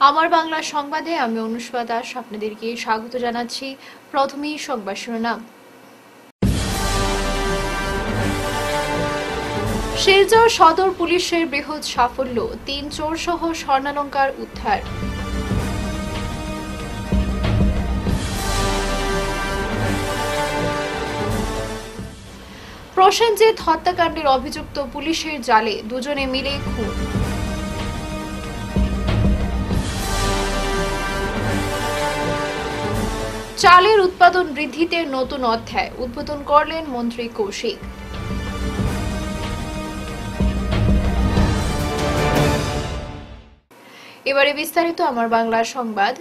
আমার বাংলা সংবাদে আমি অনুষ্কা দাস আপনাদেরকে স্বাগত জানাচ্ছি। প্রথমেই সংবাদ শিরোনাম। শিলচর সদর পুলিশের বৃহৎ সাফল্য, ৩ চোর সহ স্বর্ণালংকার উদ্ধার। প্রসেনজিৎ হত্যাকাণ্ডের অভিযুক্ত পুলিশের জালে, দুজনে মিলে খুন। চালের উৎপাদন বৃদ্ধিতে নতুন অধ্যায় উদ্বোধন করলেন মন্ত্রী কৌশিক। এবারে বিস্তারিত আমার বাংলা সংবাদ।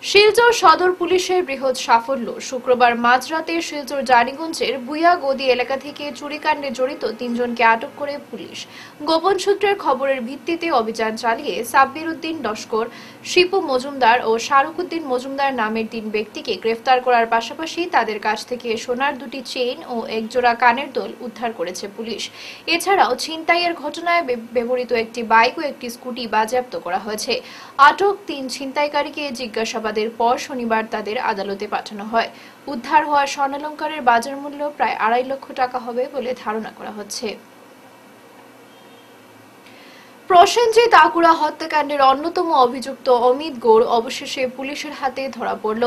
শিলচর সদর পুলিশের বৃহৎ সাফল্য। শুক্রবার মাঝরাতে শিলচর জানিগঞ্জের বুয়াগদি এলাকা থেকে চুরিকাণ্ডে জড়িত ৩ জনকে আটক করে পুলিশ। গোপন সূত্রের খবরের ভিত্তিতে অভিযান চালিয়ে সাব্বির উদ্দিন লস্কর, শিপু মজুমদার ও শাহরুখ উদ্দিন মজুমদার নামের ৩ ব্যক্তিকে গ্রেফতার করার পাশাপাশি তাদের কাছ থেকে সোনার 2টি চেইন ও একজোড়া কানের দোল উদ্ধার করেছে পুলিশ। এছাড়াও ছিনতাইয়ের ঘটনায় ব্যবহৃত একটি বাইক ও একটি স্কুটি বাজেয়াপ্ত করা হয়েছে। আটক ৩ ছিনতাইকারীকে জিজ্ঞাসাবাদের পর শনিবার তাদের আদালতে পাঠানো হয়। উদ্ধার হওয়া স্বর্ণালংকারের বাজার মূল্য প্রায় 2.5 লক্ষ টাকা হবে বলে ধারণা করা হচ্ছে। প্রসেনজিৎ আকুড়া হত্যাকাণ্ডের অন্যতম অভিযুক্ত অমিত গৌড় অবশেষে পুলিশের হাতে ধরা পড়ল।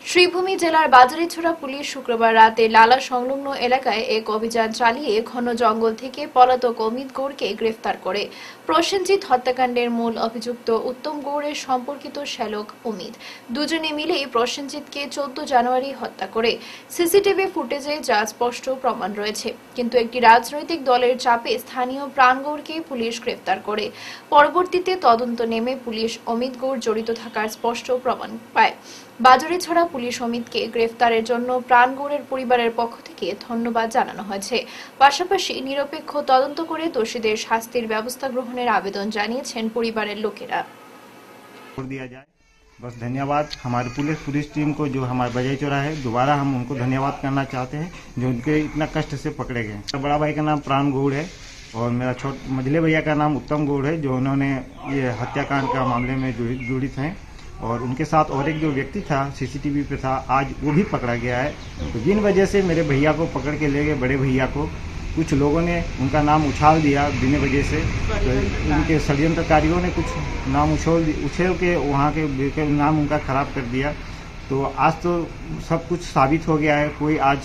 শ্রীভূমি জেলার বাজারিছড়া পুলিশ শুক্রবার রাতে লালা সংলগ্ন এলাকায় এক অভিযান চালিয়ে ঘন জঙ্গল থেকে পলাতক অমিত গৌড়কে গ্রেফতার করে। প্রসেনজিৎ হত্যাকাণ্ডের মূল অভিযুক্ত উত্তম গৌড়ের সম্পর্কিত শ্যালক অমিত, দুজনে মিলেই প্রসেনজিৎকে 14 জানুয়ারি হত্যা করে। সিসিটিভি ফুটেজে যা স্পষ্ট প্রমাণ রয়েছে, কিন্তু একটি রাজনৈতিক দলের চাপে স্থানীয় প্রাণগৌড়কে পুলিশ গ্রেফতার করে। পরবর্তীতে তদন্ত নেমে পুলিশ অমিত গৌড় জড়িত থাকার স্পষ্ট প্রমাণ পায়। বাজারিছড়া পুলিশ অমিতকে গ্রেফতারের জন্য প্রাণগৌড়ের পরিবারের পক্ষ থেকে ধন্যবাদ জানানো হয়েছে। পাশাপাশি নিরপেক্ষ তদন্ত করে দোষীদের শাস্তির ব্যবস্থা গ্রহণের আবেদন জানিয়েছেন পরিবারের লোকেরা। बस धन्यवाद हमारे पुलिस टीम को, जो हमारे बजाई चौरा है, दोबारा हम उनको धन्यवाद करना चाहते हैं जो उनके इतना कष्ट से पकड़े गए। बड़ा भाई का नाम प्राण गौड़ है और मेरा मझले भैया का नाम उत्तम गौड़ है, जो उन्होंने ये हत्याकांड का मामले में जुड़ित हैं। और उनके साथ और एक जो व्यक्ति था सीसीटीवी पे था, आज वो भी पकड़ा गया है। तो जिन वजह से मेरे भैया को पकड़ के ले गए, बड़े भैया को कुछ लोगों ने उनका नाम उछाल दिया बिना वजह से। तो उनके षड्यंत्रकारियों ने कुछ नाम उछेल के वहाँ के नाम उनका खराब कर दिया। तो आज तो सब कुछ साबित हो गया है, कोई आज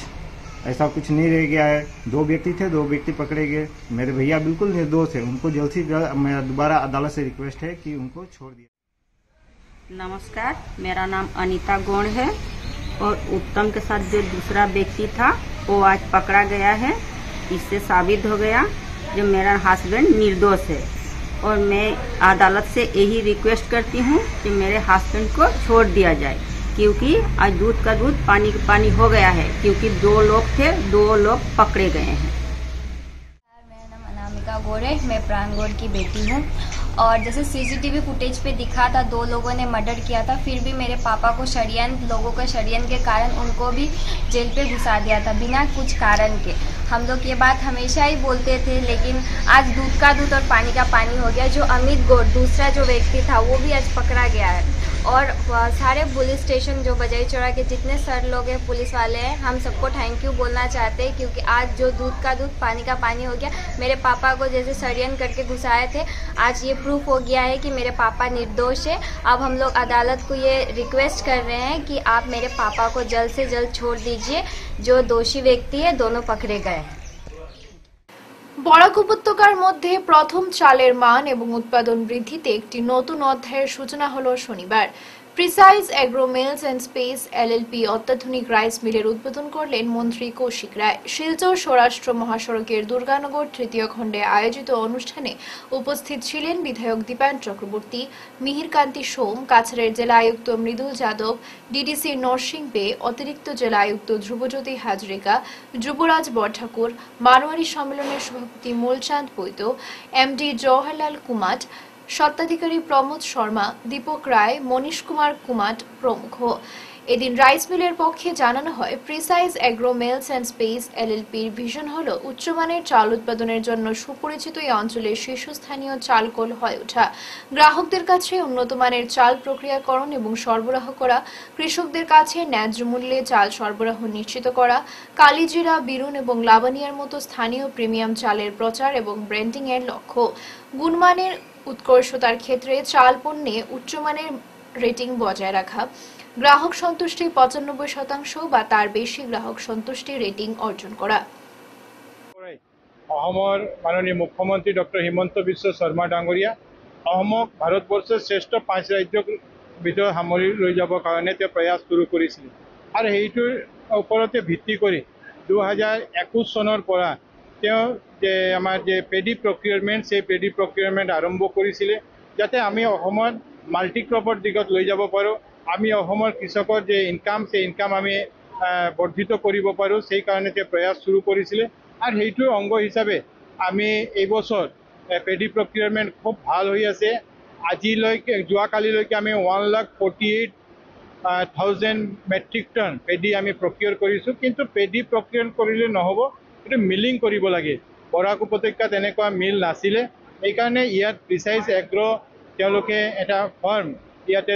ऐसा कुछ नहीं रह गया है। 2 व्यक्ति थे, 2 व्यक्ति पकड़े गए। मेरे भैया बिल्कुल निर्दोष है, उनको जल्द से जल्द मेरा दोबारा अदालत से रिक्वेस्ट है कि उनको छोड़ दिया। नमस्कार, मेरा नाम अनीता गौड़ है और उत्तम के साथ जो दूसरा व्यक्ति था वो आज पकड़ा गया है। इससे साबित हो गया जो मेरा हस्बैंड निर्दोष है और मैं अदालत से यही रिक्वेस्ट करती हूँ कि मेरे हस्बैंड को छोड़ दिया जाए, क्योंकि आज दूध का दूध पानी का पानी हो गया है, क्योंकि 2 लोग थे, 2 लोग पकड़े गए हैं। मेरा नाम अनामिका गौड़ है, मैं प्राण गौड़ की बेटी हूँ। और जैसे सीसीटीवी फुटेज पे दिखा था 2 लोगों ने मर्डर किया था, फिर भी मेरे पापा को लोगों का षड्यंत्र के कारण उनको भी जेल पे घुसा दिया था बिना कुछ कारण के। हम लोग ये बात हमेशा ही बोलते थे, लेकिन आज दूध का दूध और पानी का पानी हो गया। जो अमित गौड़ दूसरा जो व्यक्ति था वो भी आज पकड़ा गया है। और सारे पुलिस स्टेशन जो बजाई चौरा के जितने सर लोग हैं, पुलिस वाले हैं, हम सबको थैंक यू बोलना चाहते हैं, क्योंकि आज जो दूध का दूध पानी का पानी हो गया। मेरे पापा को जैसे षड्यंत्र करके घुसाए थे, आज ये प्रूफ हो गया है कि मेरे पापा निर्दोष है। अब हम लोग अदालत को ये रिक्वेस्ट कर रहे हैं कि आप मेरे पापा को जल्द से जल्द छोड़ दीजिए। जो दोषी व्यक्ति है दोनों पकड़े गए। বরাক উপত্যকার মধ্যে প্রথম চালের মান এবং উৎপাদন বৃদ্ধিতে একটি নতুন অধ্যায়ের সূচনা হলো শনিবার। Precise agro mills and space LLP অত্যাধুনিক রাইস মিলের উদ্বোধন করলেন মন্ত্রী কৌশিক রায়। শিলচর স্বরাষ্ট্র মহাসড়কের দুর্গানগর 3য় খণ্ডে আয়োজিত অনুষ্ঠানে উপস্থিত ছিলেন বিধায়ক দীপায়ন চক্রবর্তী, মিহিরকান্তি সোম, কাছাড়ের জেলা আয়ুক্ত মৃদুল যাদব, DDC নরসিং বে, অতিরিক্ত জেলা আয়ুক্ত ধ্রুবজ্যোতি হাজরিকা, যুবরাজ বরঠাকুর, মানোয়ারি সম্মেলনের সভাপতি মূলচাঁদ বৈদ্য, MD জওহরলাল কুমাট, স্বত্বাধিকারী প্রমোদ শর্মা, দীপক রায়, মনীষ কুমার কুমাট প্রমুখ। এদিন রাইস মিলের পক্ষে জানানো হয়, precise agro mills and space এলএলপির ভিশন হল উচ্চমানের চাল উৎপাদনের জন্য সুপরিচিত এই অঞ্চলের শীর্ষস্থানীয় চালকল হয়ে ওঠা, গ্রাহকদের কাছে উন্নত মানের চাল প্রক্রিয়াকরণ এবং সরবরাহ করা, কৃষকদের কাছে ন্যায্য মূল্যে চাল সরবরাহ নিশ্চিত করা, কালিজিরা, বিরুন এবং লাবানিয়ার মতো স্থানীয় প্রিমিয়াম চালের প্রচার এবং ব্র্যান্ডিং এর লক্ষ্য। গুণমানের উৎকর্ষতার ক্ষেত্রে চাল পণ্যে উচ্চমানের রেটিং বজায় রাখা, গ্রাহক সন্তুষ্টি 95% বা তার বেশি গ্রাহক সন্তুষ্টি রেটিং অর্জন করা। মাননীয় মুখ্যমন্ত্রী ডক্টর হিমন্ত বিশ্ব শৰ্মা ডাঙৰীয়া ভাৰতবৰ্ষৰ শ্ৰেষ্ঠ 5 ৰাজ্যৰ ভিতৰত সামৰি লৈ যাবৰ কাৰণে তেওঁ প্ৰয়াস শুৰু কৰিছিল আৰু সেইটোৰ ওপৰতে ভিত্তি কৰি 2021 চনৰ পৰা তেওঁ যে আমাৰ যে পেডি প্ৰকিউৰমেণ্ট সেই পেডি প্ৰকিউৰমেণ্ট আৰম্ভ কৰিছিলে, যাতে আমি অসমত মাল্টি ক্ৰপৰ দিশত লৈ যাব পাৰোঁ, আমি অসমৰ কৃষকৰ যে ইনকাম সেই ইনকাম আমি বৰ্ধিত কৰিব পাৰোঁ, সেই কাৰণে তেওঁ প্ৰয়াস শুৰু কৰিছিলে। আৰু সেইটোৰ অংগ হিচাপে আমি এইবছৰ পেডি প্ৰকিউৰমেণ্ট খুব ভাল হৈ আছে। আজিলৈকে যোৱাকালিলৈকে আমি 1,48,000 মেট্ৰিক টন পেডি আমি প্ৰকিউৰ কৰিছোঁ। কিন্তু পেডি প্ৰকিউৰ কৰিলে নহ'ব, এইটো মিলিং কৰিব লাগে। বৰাক উপত্যকাত এনেকুৱা মিল নাছিলে, সেইকাৰণে ইয়াত প্ৰিচাইজ এগ্ৰ তেওঁলোকে এটা ফাৰ্ম ইয়াতে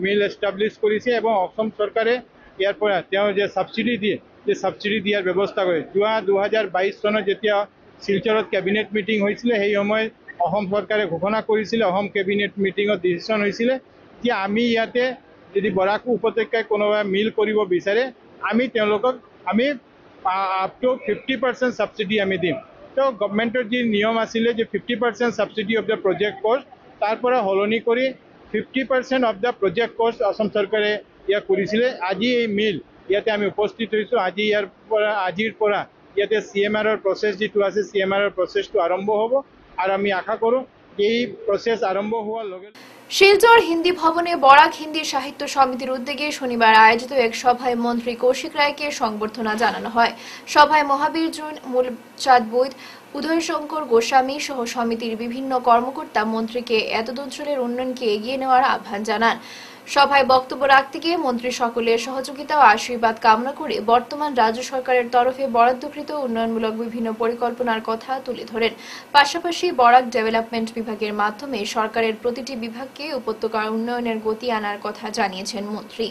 মিল এষ্টাব্লিছ কৰিছে এবং অসম চৰকাৰে ইয়াৰ পৰা তেওঁ যে ছাবচিডি দিয়ে সেই ছাবচিডি দিয়াৰ ব্যৱস্থা কৰে। যোৱা 2022 চনত যেতিয়া শিলচৰত কেবিনেট মিটিং হৈছিলে, সেই সময়ত অসম চৰকাৰে ঘোষণা কৰিছিলে, অসম কেবিনেট মিটিঙত ডিচিশ্যন হৈছিলে যে আমি ইয়াতে যদি বৰাক উপত্যকাই কোনোবা মিল কৰিব বিচাৰে, আমি তেওঁলোকক আমি আপ টু 50% ছাবচিডি আমি দিম। তো গভৰ্ণমেণ্টৰ যি নিয়ম আছিলে যে 50% ছাবচিডি অফ দ্য প্ৰজেক্ট কষ্ট, তাৰ পৰা সলনি কৰি 50% অফ দ্য প্ৰজেক্ট কষ্ট অসম চৰকাৰে ইয়াক কৰিছিলে। আজি এই মিল ইয়াতে আমি উপস্থিত হৈছোঁ। আজিৰ পৰা ইয়াতে CMRৰ প্ৰচেছ যিটো আছে, CMRৰ প্ৰচেছটো আৰম্ভ হ'ব আৰু আমি আশা কৰোঁ এই প্ৰচেছ আৰম্ভ হোৱাৰ লগে শিলচর হিন্দি ভবনে বরাক হিন্দি সাহিত্য সমিতির উদ্যোগে শনিবার আয়োজিত এক সভায় মন্ত্রী কৌশিক রায়কে সংবর্ধনা জানানো হয়। সভায় মহাবীর জৈন, মূলচাঁদ বৈদ, উদয় শঙ্কর গোস্বামী সহ সমিতির বিভিন্ন কর্মকর্তা মন্ত্রীকে এতদ অঞ্চলের উন্নয়নকে এগিয়ে নেওয়ার আহ্বান জানান। সভায় বক্তব্য রাখতে গিয়ে মন্ত্রী সকলের সহযোগিতা ও আশীর্বাদ কামনা করে বর্তমান রাজ্য সরকারের তরফে বরাদ্দকৃত উন্নয়নমূলক বিভিন্ন পরিকল্পনার কথা তুলে ধরেন। পাশাপাশি বরাক ডেভেলপমেন্ট বিভাগের মাধ্যমে সরকারের প্রতিটি বিভাগকে উপত্যকার উন্নয়নের গতি আনার কথা জানিয়েছেন মন্ত্রী।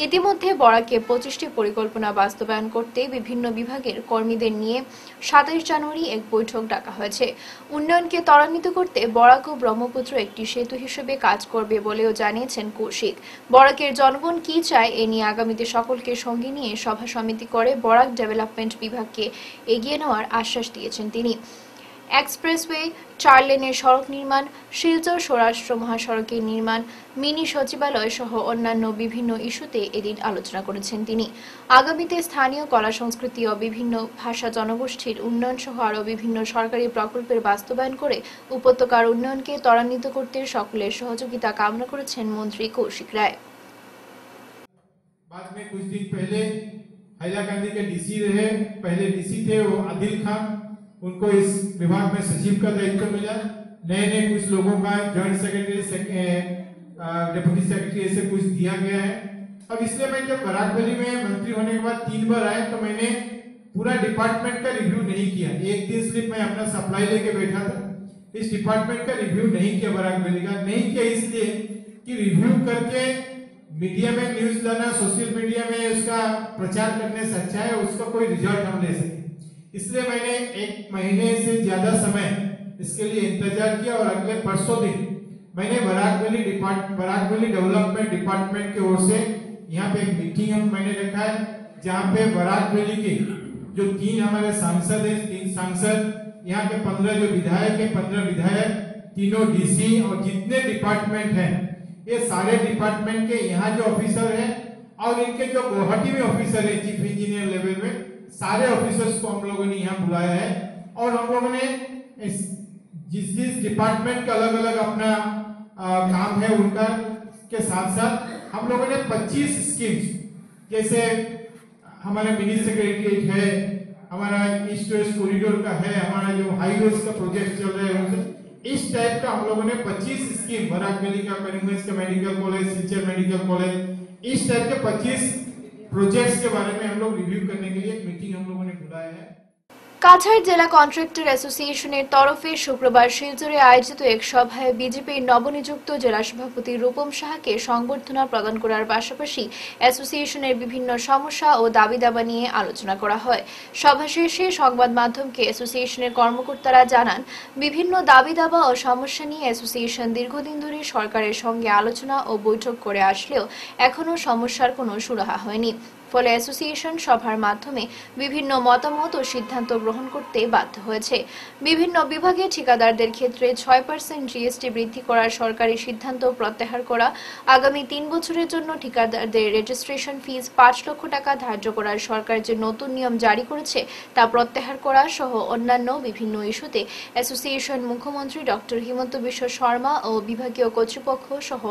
ইতিমধ্যে বরাকে 25টি পরিকল্পনা বাস্তবায়ন করতে বিভিন্ন বিভাগের কর্মীদের নিয়ে 27 জানুয়ারি এক বৈঠক ডাকা হয়েছে। উন্নয়নকে ত্বরান্বিত করতে বরাক ও ব্রহ্মপুত্র একটি সেতু হিসেবে কাজ করবে বলেও জানিয়েছেন কৌশিক। বরাকের জনগণ কি চায় এ নিয়ে আগামীতে সকলকে সঙ্গে নিয়ে সভা সমিতি করে বরাক ডেভেলপমেন্ট বিভাগকে এগিয়ে নেওয়ার আশ্বাস দিয়েছেন তিনি। এক্সপ্রেসওয়ে, 4 লেনের সড়ক নির্মাণ, শিলচর স্বরাষ্ট্র মহাসড়কের নির্মাণ, মিনি সচিবালয় সহ অন্যান্য বিভিন্ন ইস্যুতে এদিন আলোচনা করেছেন তিনি। আগামীতে স্থানীয় কলা সংস্কৃতি ও বিভিন্ন ভাষা জনগোষ্ঠীর উন্নয়ন সহ আরও বিভিন্ন সরকারি প্রকল্পের বাস্তবায়ন করে উপত্যকার উন্নয়নকে ত্বরান্বিত করতে সকলের সহযোগিতা কামনা করেছেন মন্ত্রী কৌশিক রায়। बाद में कुछ दिन पहले हैलाकांदी के डीसी रहे, पहले डीसी थे वो आदिल खान, उनको इस विभाग में सचिव का दायित्व मिला। नए कुछ लोगों का जॉइंट सेक्रेटरी, डिप्टी सेक्रेटरी ऐसे कुछ दिया गया है। अब इसलिए मैं जब बराक वैली में मंत्री होने के बाद 3 बार आए तो मैंने पूरा डिपार्टमेंट का रिव्यू नहीं किया। एक दिन सिर्फ मैं अपना सप्लाई लेके बैठा था, इस डिपार्टमेंट का रिव्यू नहीं किया। बराक वैली का नहीं किया इसलिए कि रिव्यू करके मीडिया में न्यूज लाना, सोशल मीडिया में उसका प्रचार करने से अच्छा है उसका कोई रिजल्ट हम ले सके। इसलिए मैंने 1 महीने से ज्यादा समय इसके लिए इंतजार किया और अगले परसों दिन मैंने बराक वैली डेवलपमेंट डिपार्टमेंट की ओर से यहाँ पे एक मीटिंग मैंने रखा है, जहाँ पे बराक वैली के जो 3 हमारे सांसद हैं, 3 सांसद, यहाँ के 15 जो विधायक है, 15 विधायक, तीनों डीसी और जितने डिपार्टमेंट हैं, ये सारे डिपार्टमेंट के यहाँ जो ऑफिसर हैं और इनके जो गुवाहाटी में ऑफिसर है चीफ इंजीनियर लेवल में, सारे ऑफिसर्स को हम लोगों ने यहाँ बुलाया है। और हम लोगों ने जिस डिपार्टमेंट का अलग अलग अपना काम है उनका के साथ साथ हम लोगों ने 25 स्कीम्स, जैसे हमारा मिनी सेक्रेटरीट है, हमारा ईस्ट वेस्ट कॉरिडोर का है, हमारा जो हाईवेज का प्रोजेक्ट चल रहा है, इस टाइप का हम लोगों ने 25 स्कीम बराक वैली का करीमगंज का medical college, Silchar medical college, इस टाइप के 25 प्रोजेक्ट्स के बारे में हम लोग रिव्यू करने के लिए एक मीटिंग हम लोगों ने बुलाया है। কাছাড় জেলা কন্ট্রাক্টর অ্যাসোসিয়েশনের তরফে শুক্রবার শিলচরে আয়োজিত এক সভায় বিজেপির নবনিযুক্ত জেলা সভাপতি রূপম সাহাকে সংবর্ধনা প্রদান করার পাশাপাশি অ্যাসোসিয়েশনের বিভিন্ন সমস্যা ও দাবি দাবা নিয়ে আলোচনা করা হয়। সভা শেষে সংবাদ মাধ্যমকে অ্যাসোসিয়েশনের কর্মকর্তারা জানান, বিভিন্ন দাবি দাবা ও সমস্যা নিয়ে অ্যাসোসিয়েশন দীর্ঘদিন ধরে সরকারের সঙ্গে আলোচনা ও বৈঠক করে আসলেও এখনও সমস্যার কোনো সুরাহা হয়নি। ফলে অ্যাসোসিয়েশন সভার মাধ্যমে বিভিন্ন মতামত ও সিদ্ধান্ত গ্রহণ করতে বাধ্য হয়েছে। বিভিন্ন বিভাগের ঠিকাদারদের ক্ষেত্রে 6% জিএসটি বৃদ্ধি করার সরকারি সিদ্ধান্ত প্রত্যাহার করা, আগামী 3 বছরের জন্য ঠিকাদারদের রেজিস্ট্রেশন ফিস 5 লক্ষ টাকা ধার্য করার সরকার যে নতুন নিয়ম জারি করেছে তা প্রত্যাহার করা সহ অন্যান্য বিভিন্ন ইস্যুতে অ্যাসোসিয়েশন মুখ্যমন্ত্রী ডক্টর হিমন্ত বিশ্ব শর্মা ও বিভাগীয় কর্তৃপক্ষ সহ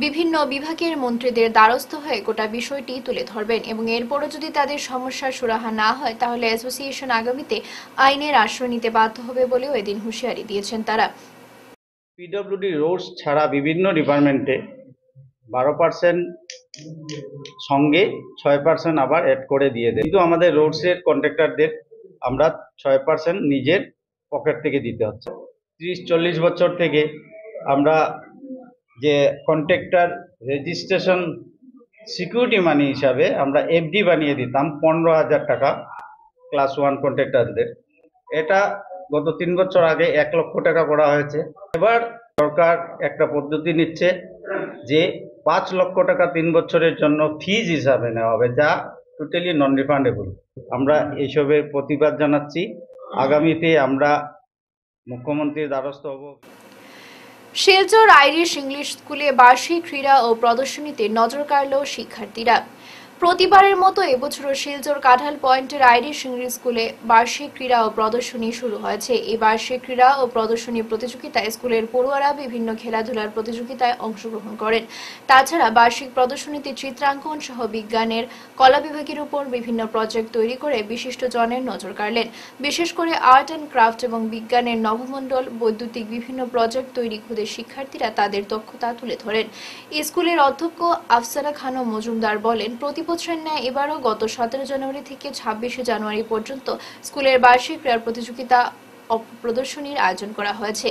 বিভিন্ন বিভাগের মন্ত্রীদের দ্বারস্থ হয়ে গোটা বিষয়টি তুলে ধরবেন এবং এরপরও যদি তাদের সমস্যার সুরাহা না হয় তাহলে অ্যাসোসিয়েশন আগামীতে আইনের আশ্রয় নিতে বাধ্য হবে বলেও এদিন হুঁশিয়ারি দিয়েছেন তারা। পিডব্লিউডি রোডস ছাড়া বিভিন্ন ডিপার্টমেন্টে 12% সঙ্গে 6% আবার অ্যাড করে দিয়ে দেয়, কিন্তু আমাদের রোডসের কন্ট্রাক্টরদের আমরা 6% নিজের পকেট থেকে দিতে হচ্ছে। 30-40 বছর থেকে আমরা যে কন্ট্রাক্টর রেজিস্ট্রেশন সিকিউরিটি মানি হিসাবে আমরা এফডি বানিয়ে দিতাম 15,000 টাকা ক্লাস 1 কন্ট্রাক্টরদের, এটা গত 3 বছর আগে 1 লক্ষ টাকা করা হয়েছে। এবার সরকার একটা পদ্ধতি নিচ্ছে যে 5 লক্ষ টাকা 3 বছরের জন্য ফিজ হিসাবে নেওয়া হবে, যা টোটালি নন রিফান্ডেবল। আমরা এইসবের প্রতিবাদ জানাচ্ছি। আগামীতে আমরা মুখ্যমন্ত্রীর দ্বারস্থ হব। শিলচর আইরিশ ইংলিশ স্কুলে বার্ষিক ক্রীড়া ও প্রদর্শনীতে নজর কাড়ল শিক্ষার্থীরা। প্রতিবারের মতো এবছরও শিলচর কাঁঠাল পয়েন্টের আইরিশ ইংলিশ স্কুলে বার্ষিক ক্রীড়া ও প্রদর্শনী শুরু হয়েছে। এই বার্ষিক ক্রীড়া ও প্রদর্শনী প্রতিযোগিতায় স্কুলের পড়ুয়ারা বিভিন্ন খেলাধুলার প্রতিযোগিতায় অংশগ্রহণ করেন। তাছাড়া বার্ষিক প্রদর্শনীতে চিত্রাঙ্কন সহ বিজ্ঞানের কলা বিভাগের উপর বিভিন্ন প্রজেক্ট তৈরি করে বিশিষ্ট জনের নজর কাড়লেন। বিশেষ করে আর্ট অ্যান্ড ক্রাফট এবং বিজ্ঞানের নভমণ্ডল, বৈদ্যুতিক বিভিন্ন প্রজেক্ট তৈরি খুদে শিক্ষার্থীরা তাদের দক্ষতা তুলে ধরেন। স্কুলের অধ্যক্ষ আফসানা খানম মজুমদার বলেন, প্রতি বছরের ন্যায় এবারও গত 17 জানুয়ারি থেকে 26 জানুয়ারি পর্যন্ত স্কুলের বার্ষিক ক্রীড়া প্রতিযোগিতা প্রদর্শনীর আয়োজন করা হয়েছে।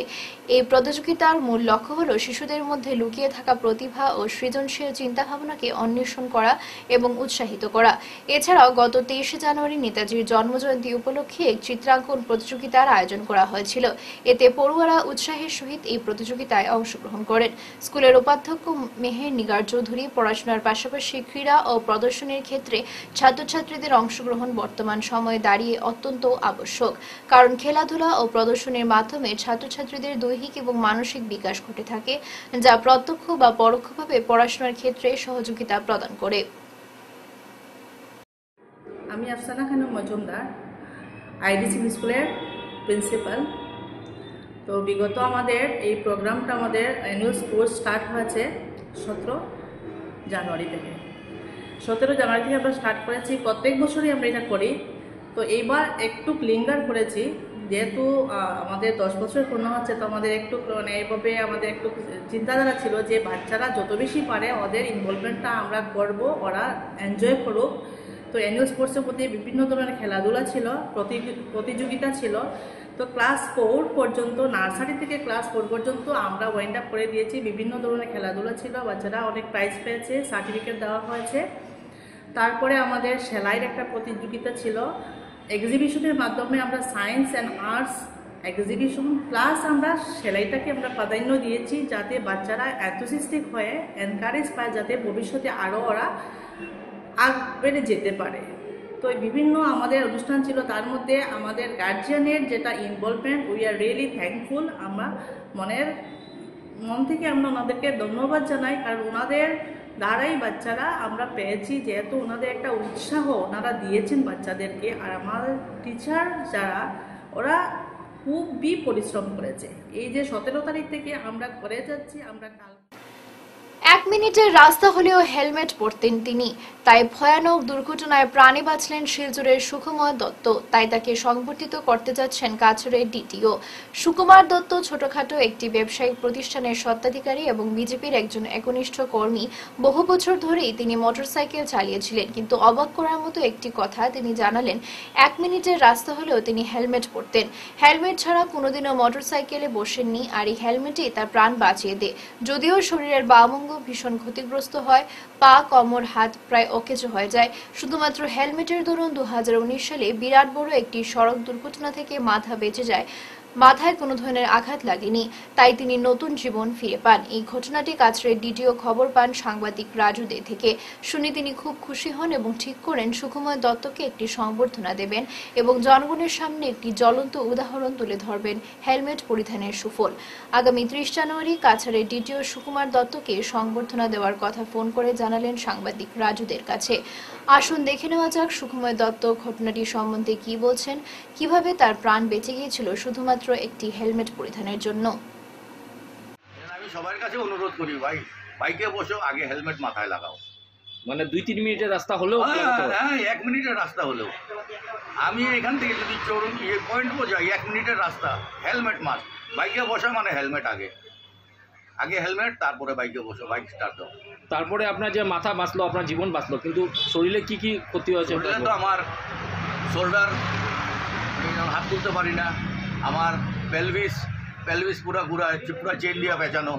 এই প্রতিযোগিতার মূল লক্ষ্য হল শিশুদের মধ্যে লুকিয়ে থাকা প্রতিভা ও সৃজনশীল চিন্তাভাবনাকে অন্বেষণ করা এবং উৎসাহিত করা। এছাড়াও গত 23 জানুয়ারি নেতাজির জন্মজয়ন্তী উপলক্ষে এক চিত্রাঙ্কন প্রতিযোগিতার আয়োজন করা হয়েছিল। এতে পড়ুয়ারা উৎসাহের সহিত এই প্রতিযোগিতায় অংশগ্রহণ করেন। স্কুলের উপাধ্যক্ষ মেহের নিগার চৌধুরী পড়াশোনার পাশাপাশি ক্রীড়া ও প্রদর্শনীর ক্ষেত্রে ছাত্রছাত্রীদের অংশগ্রহণ বর্তমান সময়ে দাঁড়িয়ে অত্যন্ত আবশ্যক, কারণ খেলাধুলা ও প্রদর্শনীর মাধ্যমে ছাত্রছাত্রীদের দৈহিক এবং মানসিক বিকাশ ঘটে থাকে, যা প্রত্যক্ষ বা পরোক্ষভাবে পড়াশোনার ক্ষেত্রে সহযোগিতা প্রদান করে। আমি আফসানা খানম মজুমদার, আইডিসি স্কুলের প্রিন্সিপাল। তো বিগত আমাদের এই প্রোগ্রামটা আমাদের অ্যানুয়াল কোর্স স্টার্ট হয়েছে 17 জানুয়ারি থেকে। 17 জানুয়ারি থেকে আমরা স্টার্ট করেছি। প্রত্যেক বছরই আমরা এটা করি। তো এইবার একটু লিঙ্গার করেছি, যেহেতু আমাদের 10 বছর পূর্ণ হচ্ছে, তো আমাদের একটু মানে এইভাবে আমাদের একটু চিন্তাধারা ছিল যে বাচ্চারা যত বেশি পারে ওদের ইনভলভমেন্টটা আমরা করব, ওরা এনজয় করুক। তো অ্যানুয়াল স্পোর্টসের মধ্যে বিভিন্ন ধরনের খেলাধুলা ছিল, প্রতিযোগিতা ছিল। তো ক্লাস 4 পর্যন্ত, নার্সারি থেকে ক্লাস 4 পর্যন্ত আমরা ওয়াইন্ড আপ করে দিয়েছি। বিভিন্ন ধরনের খেলাধুলা ছিল, বাচ্চারা অনেক প্রাইজ পেয়েছে, সার্টিফিকেট দেওয়া হয়েছে। তারপরে আমাদের সেলাইয়ের একটা প্রতিযোগিতা ছিল। এক্সিবিশনের মাধ্যমে আমরা science and arts exhibition plus আমরা সেলাইটাকে আমরা প্রাধান্য দিয়েছি, যাতে বাচ্চারা এনথুসিয়াস্টিক হয়ে এনকারেজ পায়, যাতে ভবিষ্যতে আরও ওরা বেড়ে যেতে পারে। তো বিভিন্ন আমাদের অনুষ্ঠান ছিল, তার মধ্যে আমাদের গার্জিয়ানের যেটা involvement, we are really thankful. আমরা মন থেকে আমরা ওনাদেরকে ধন্যবাদ জানাই, কারণ ওনাদের দ্বারাই বাচ্চারা আমরা পেয়েছি, যেহেতু ওনাদের একটা উৎসাহ ওনারা দিয়েছেন বাচ্চাদেরকে। আর আমার টিচার যারা, ওরা খুবই পরিশ্রম করেছে। এই যে 17 তারিখ থেকে আমরা করে যাচ্ছি, আমরা কাল এক মিনিটের রাস্তা হলেও হেলমেট পরতেন তিনি, তাই ভয়ানক দুর্ঘটনায় প্রাণে বাঁচলেন শিলচরের সুকুমার দত্ত। তাই তাকে সংবর্ধিত করতে যাচ্ছেন কাছড়ের ডিটিও। সুকুমার দত্ত ছোটখাটো একটি ব্যবসায়িক প্রতিষ্ঠানের স্বত্বাধিকারী এবং বিজেপির একজন একনিষ্ঠ কর্মী। বহু বছর ধরেই তিনি মোটরসাইকেল চালিয়েছিলেন, কিন্তু অবাক করার মতো একটি কথা তিনি জানালেন, 1 মিনিটের রাস্তা হলেও তিনি হেলমেট পরতেন। হেলমেট ছাড়া কোনোদিনও মোটরসাইকেলে বসেননি, আর এই হেলমেটই তার প্রাণ বাঁচিয়ে দেয়। যদিও শরীরের বাম অঙ্গ ভীষণ ক্ষতিগ্রস্ত হয়, পা, কোমর, হাত প্রায় অকেজো হয়ে যায়। শুধুমাত্র হেলমেটের দরুন 2019 সালে বিরাট বড় একটি সড়ক দুর্ঘটনা থেকে মাথা বেঁচে যায়। মাথায় কোনো ধরনের আঘাত লাগেনি, তাই তিনি নতুন জীবন ফিরে পান। এই ঘটনাটি কাছড়ের ডিটিও খবর পান সাংবাদিক রাজু দে থেকে। শুনে তিনি খুব খুশি হন এবং ঠিক করেন সুকুমার দত্তকে একটি সংবর্ধনা দেবেন এবং জনগণের সামনে একটি জ্বলন্ত উদাহরণ তুলে ধরবেন হেলমেট পরিধানের সুফল। আগামী 30 জানুয়ারি কাছড়ের ডিটিও সুকুমার দত্তকে সংবর্ধনা দেওয়ার কথা ফোন করে জানালেন সাংবাদিক রাজুদের কাছে। আসুন দেখে নেওয়া যাক সুকুমার দত্ত ঘটনাটি সম্বন্ধে কি বলছেন, কিভাবে তার প্রাণ বেঁচে গিয়েছিল শুধুমাত্র একটি হেলমেট পরিধানের জন্য। আমি সবার কাছে অনুরোধ করি, ভাই বাইকে বসো, আগে হেলমেট মাথায় লাগাও। মানে 2-3 মিনিটের রাস্তা হলেও হ্যাঁ, 1 মিনিটের রাস্তা হলেও। আমি এখান থেকে যদি চরুন পয়েন্ট বোঝাই, 1 মিনিটের রাস্তা, হেলমেট মাস্ট। বাইকে বসা মানে হেলমেট আগে হেলমেট, তারপরে বাইকে বসো, বাইক স্টার্ট দাও। তারপরে আপনার যে মাথা বাঁচলো, আপনার জীবন বাঁচলো, কিন্তু শরীরে কি কি ক্ষতি হয়েছে? তো আমার শোল্ডার, হাত তুলতে পারি না। আমার পেলভিস পুরা চেন দিয়ে পেঁচানো।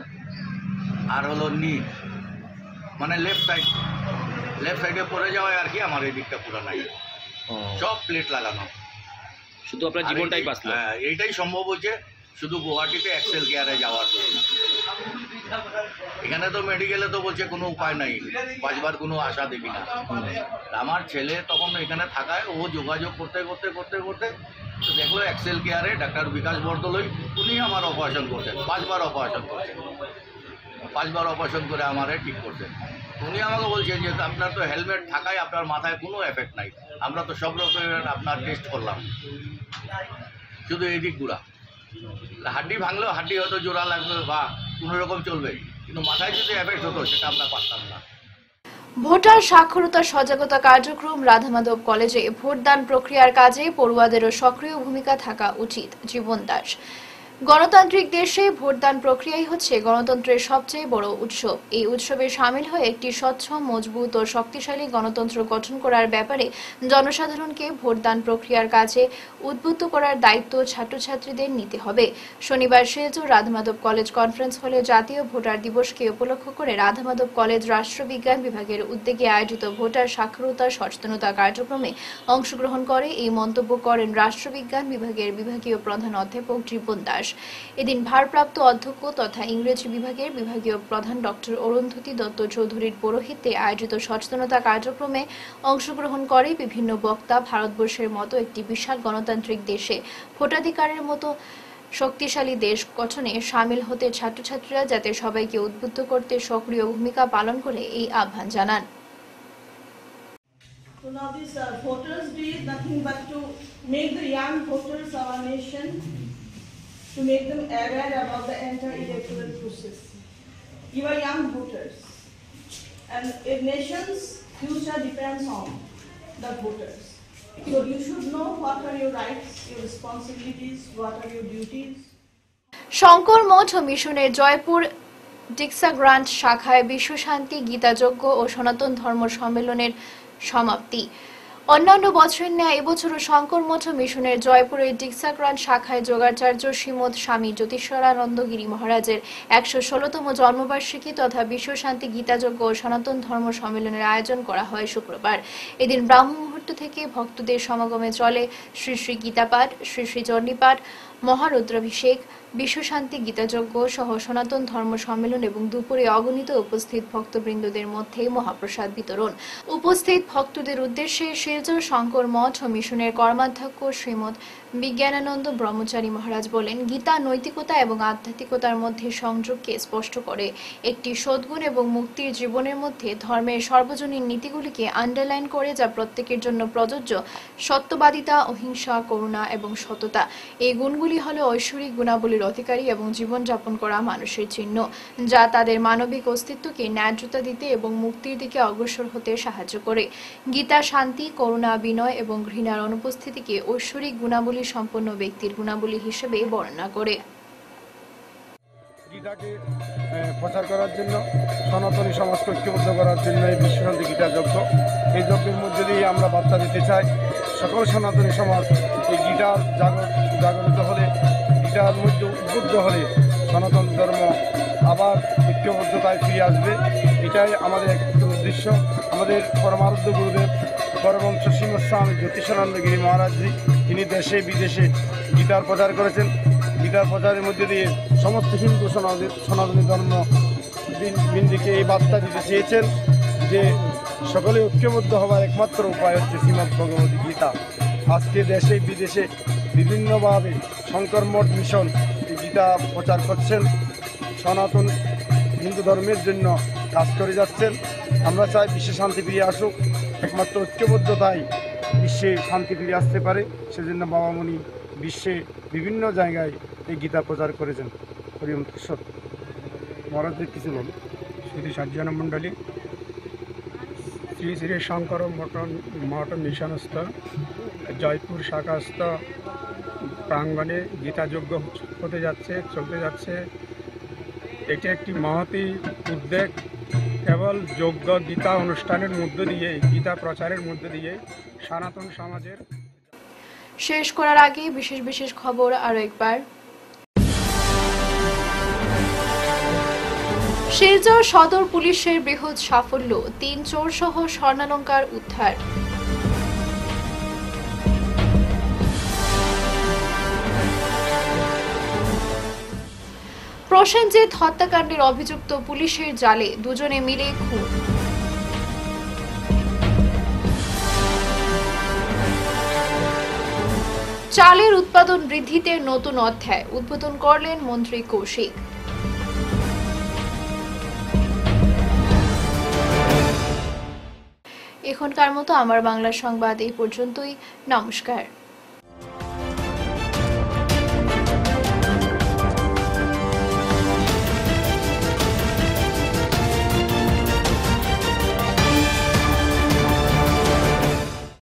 আর হলো নি, মানে লেফট সাইডে পড়ে যাওয়ায় আর কি, আমার এই দিকটা পুরো নাই, সব প্লেট লাগানো। শুধু আপনার জীবনটাই বাঁচলো। হ্যাঁ, এইটাই সম্ভব হচ্ছে শুধু গুয়াহাটিতে এক্সেল কেয়ারে যাওয়ার জন্য। এখানে তো মেডিকেলে তো বলছে কোনো উপায় নাই, বাঁচবার কোনো আশা দেখি না। আমার ছেলে তখন এখানে থাকায় ও যোগাযোগ করতে তো দেখলো এক্সেল কেয়ারে ডাক্তার বিকাশ বরদলৈ, উনি আমার অপারেশন করছেন, 5 বার অপারেশন করছেন, 5 বার অপারেশন করে আমারে ঠিক করছেন। উনি আমাকে বলছেন যে আপনার তো হেলমেট থাকায় আপনার মাথায় কোনো এফেক্ট নাই, আমরা তো সব রকমের আপনার টেস্ট করলাম, শুধু এই দিক গুড়া। হাড্ডি ভাঙলেও হাড্ডি হয়তো জোড়া লাগবে বা কোনো রকম চলবে, কিন্তু মাথায় যদি এফেক্ট হতো সেটা আমরা পারতাম না। ভোটার সাক্ষরতা সজাগতা কার্যক্রম রাধামাধব কলেজে ভোটদান প্রক্রিয়ার কাজে পড়ুয়াদেরও সক্রিয় ভূমিকা থাকা উচিত। জীবন দাস। গণতান্ত্রিক দেশে ভোটদান প্রক্রিয়াই হচ্ছে গণতন্ত্রের সবচেয়ে বড় উৎসব। এই উৎসবে সামিল হয়ে একটি স্বচ্ছ, মজবুত ও শক্তিশালী গণতন্ত্র গঠন করার ব্যাপারে জনসাধারণকে ভোটদান প্রক্রিয়ার কাজে উদ্বুদ্ধ করার দায়িত্ব ছাত্রছাত্রীদের নিতে হবে। শনিবার শিলচর রাধামাধব কলেজ কনফারেন্স হলে জাতীয় ভোটার দিবসকে উপলক্ষ করে রাধামাধব কলেজ রাষ্ট্রবিজ্ঞান বিভাগের উদ্যোগে আয়োজিত ভোটার সাক্ষরতা সচেতনতা কার্যক্রমে অংশগ্রহণ করে এই মন্তব্য করেন রাষ্ট্রবিজ্ঞান বিভাগের বিভাগীয় প্রধান অধ্যাপক জীবন দাস। এদিন ভারপ্রাপ্ত অধ্যক্ষ তথা ইংরেজি বিভাগের বিভাগীয় প্রধান ডক্টর অরুন্ধতী দত্ত চৌধুরীর পৌরোহিত্যে আয়োজিত সচেতনতা কার্যক্রমে অংশগ্রহণ করে বিভিন্ন বক্তা। ভারতবর্ষের মতো একটি বিশাল গণতান্ত্রিক দেশে ভোটাধিকারের মতো শক্তিশালী দেশ গঠনে সামিল হতে ছাত্রছাত্রীরা যাতে সবাইকে উদ্বুদ্ধ করতে সক্রিয় ভূমিকা পালন করে এই আহ্বান জানান। So now this Voters Day is nothing but to make the young voters of our nation, to make them aware about the entire electoral process. You are young voters, and a nation's future depends on the voters. So you should know what are your rights, your responsibilities, what are your duties. Shankar মঠ ও মিশনের Jaipur ডিক্সা grant শাখায় বিশ্বশান্তি গীতাযজ্ঞ ও সনাতন ধর্ম সম্মেলনের সমাপ্তি। অন্যান্য বছরের ন্যায় এবছরও শঙ্কর মঠ মিশনের জয়পুরের ডিক্সাগ্রান্ট শাখায় যোগাচার্য শ্রীমৎ স্বামী জ্যোতিষ্বরানন্দ গিরি মহারাজের 116তম জন্মবার্ষিকী তথা বিশ্বশান্তি গীতাযজ্ঞ ও সনাতন ধর্ম সম্মেলনের আয়োজন করা হয় শুক্রবার। এদিন ব্রাহ্ম মুহূর্ত থেকে ভক্তদের সমাগমে চলে শ্রী শ্রী গীতাপাঠ, শ্রী শ্রী চণ্ডীপাঠ, মহারুদ্রাভিষেক, বিশ্বশান্তি গীতাযজ্ঞ সহ সনাতন ধর্ম সম্মেলন এবং দুপুরে অগণিত উপস্থিত ভক্তবৃন্দদের মধ্যে মহাপ্রসাদ বিতরণ। উপস্থিত ভক্তদের উদ্দেশ্যে শিলচর শঙ্কর মঠ ও মিশনের কর্মাধ্যক্ষ শ্রীমৎ বিজ্ঞানানন্দ ব্রহ্মচারী মহারাজ বলেন, গীতা নৈতিকতা এবং আধ্যাত্মিকতার মধ্যে সংযোগকে স্পষ্ট করে। একটি সদ্গুণ এবং মুক্তির জীবনের মধ্যে ধর্মের সর্বজনীন নীতিগুলিকে আন্ডারলাইন করে, যা প্রত্যেকের জন্য প্রযোজ্য: সত্যবাদিতা, অহিংসা, করুণা এবং সততা। এই গুণগুলি গুণাবলী হলো ঐশ্বরিক গুণাবলীর অধিকারী এবং জীবনযাপন করা মানুষের চিহ্ন, যা তাদের মানবিক অস্তিত্বকে ন্যায্যতা দিতে এবং মুক্তির দিকে অগ্রসর হতে সাহায্য করে। গীতা শান্তি, করুণা, বিনয় এবং ঘৃণার অনুপস্থিতিকে ঐশ্বরিক গুণাবলী সম্পন্ন ব্যক্তির গুণাবলী হিসেবে বর্ণনা করে। গীতাকে প্রচার করার জন্য, সনাতনী সমাজকে ঐক্যবদ্ধ করার জন্য এই বিশ্বশান্তি গীতা যজ্ঞ, এই যজ্ঞের মধ্যে দিয়ে আমরা বার্তা দিতে চাই সকল সনাতনী সমাজ এই গীতার জাগরিত হলে, গীতার মধ্যে উদ্বুদ্ধ হলে সনাতন ধর্ম আবার ঐক্যবদ্ধতায় ফিরে আসবে। এটাই আমাদের একটি উদ্দেশ্য। আমাদের পরমারাধ্য গুরুদেব পরমহংস শ্রীমৎস্বামী জ্যোতিষানন্দগিরি মহারাজজি, তিনি দেশে বিদেশে গীতার প্রচার করেছেন। গীতার প্রচারের মধ্যে দিয়ে সমস্ত হিন্দু সনাতনী ধর্ম বিন্দুকে এই বার্তা দিতে চেয়েছেন যে সকলে ঐক্যবদ্ধ হওয়ার একমাত্র উপায় হচ্ছে শ্রীমদ্ ভগবত গীতা। আজকে দেশে বিদেশে বিভিন্নভাবে শঙ্কর মঠ মিশন এই গীতা প্রচার করছেন, সনাতন হিন্দু ধর্মের জন্য কাজ করে যাচ্ছেন। আমরা চাই বিশ্বে শান্তি ফিরে আসুক, একমাত্র ঐক্যবদ্ধতাই বিশ্বে শান্তি ফিরে আসতে পারে। সেজন্য বাবামণি বিশ্বে বিভিন্ন জায়গায় এই গীতা প্রচার করেছেন। হরিওম তৎসৎ। মহারাজদের কিছু বল। শ্রী সজ্জন মণ্ডলী, শ্রী শ্রী শঙ্কর মঠ মিশনস্থ জয়পুর শাখাস্থ প্রাঙ্গণে গীতা যজ্ঞ চলতে যাচ্ছে। এটি একটি মহতী উদ্যোগ। কেবল যজ্ঞ গীতা অনুষ্ঠানের মধ্য দিয়ে, গীতা প্রচারের মধ্য দিয়ে সনাতন সমাজের। শেষ করার আগে বিশেষ খবর আরো একবার। শিলচর সদর পুলিশের বৃহৎ সাফল্য, 3 চোর সহ স্বর্ণালংকার উদ্ধার। প্রসেনজিৎ হত্যাকাণ্ডের অভিযুক্ত পুলিশের জালে, দুজনে মিলে খুন। চালের উৎপাদন বৃদ্ধিতে নতুন অধ্যায় উদ্বোধন করলেন মন্ত্রী কৌশিক। এখনকার মতো আমার বাংলা সংবাদ এই পর্যন্তই। নমস্কার।